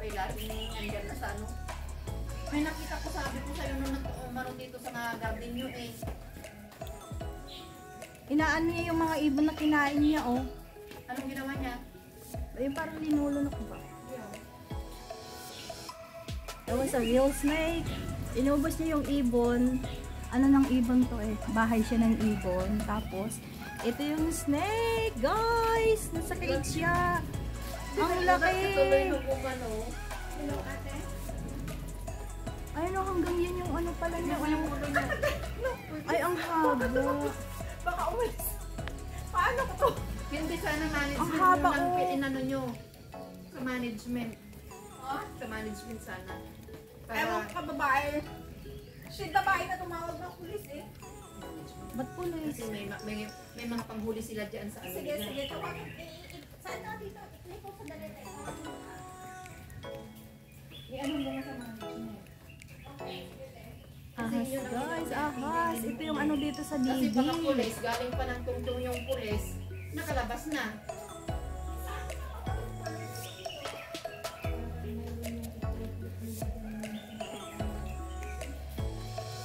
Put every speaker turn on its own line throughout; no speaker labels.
ay laging andyan na sa ano. May nakita ko, sabi ko sa'yo nung nag-umano dito sa mga garden nyo eh.
Inaan niya yung mga ibon na kinain niya, oh.
Anong ginawa niya?
Ayun, parang linulunok ba? That was a real snake. Inubos niya yung ibon. Ano ng ibon to eh? Bahay siya ng ibon. Tapos, ito yung snake, guys! Nasa cage siya. Ang laki!
Hello, ate?
Ay, no, hanggang yan yung ano pala niya.
Yung ulo niya.
Ay, ang haba.
Baka umalis. Paano ko to?
Hindi sana management
Ang haba,
nang
oh.
inano nyo. Sa management. Sa management sana.
Ewan ka babae. Shit, babae na tumawag ng pulis eh.
Ba't pulis?
Kasi may mga panghuli sila dyan sa ano
Sige,
nila.
sige. Saan na dito? I-click ko sa dalita.
Ano mo nga sa management?
Ahas, guys, ahas. Ito yung ano dito sa
Kasi baka
didi.
pulis, galing pa ng tungtong yung pulis, nakalabas na.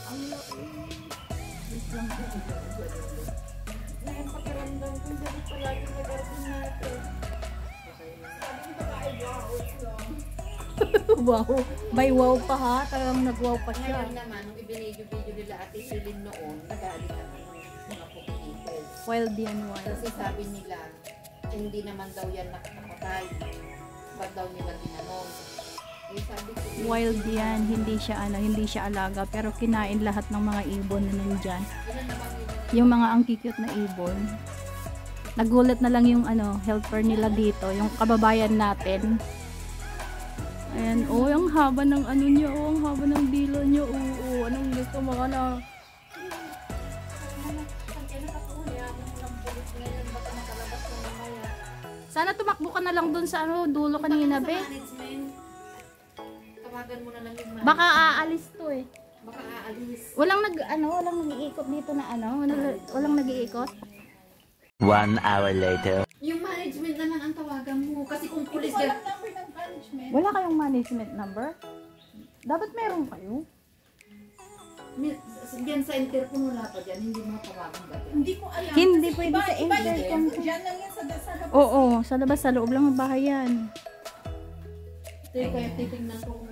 Ang laki. Wait lang.
Ngayon pakiramdam ko, hindi palagi nag-garden natin.
Sabi ng babae, wow.
Wow. May wow pa ha. Talagang nag-wow pa siya.
Ngayon naman, nung ibinidyo-video nila Ate Celine noon, nagalit naman yung mga pupilites.
Wild yan, wild.
Kasi sabi nila, hindi naman daw yan nakakapatay. Ba't daw nila tinanon? Eh sabi ko,
Wild yan. Hindi siya alaga. Pero kinain lahat ng mga ibon na nandyan.
yun naman
Yung mga ang cute na ibon. Nagulat na lang yung helper nila dito. Yung kababayan natin. Ayan, oh, ang haba ng ano niya, oh, ang haba ng dilo niya, oh, anong gusto mo ka na? Sana tumakbo ka na lang dun sa dulo kanina, be.
Tawagan mo na lang yung management.
Baka aalis to eh.
Baka aalis.
Walang nag-iikot dito na walang nag-iikot.
1 hour later.
Yung management naman ang tawagan mo. Kasi kung
Hindi
pulis
ko
yan,
alam number ng management.
Wala kayong management number? Dapat meron kayo.
yan sa intercom wala pa dyan, hindi mo tawagan ba dyan?
Hindi ko alam.
Hindi
Kasi
pwede sa
iba
intercom.
yung dyan lang yan sa labas.
Oo, sa labas, sa loob lang ng bahay yan.
Kaya titignan ko kung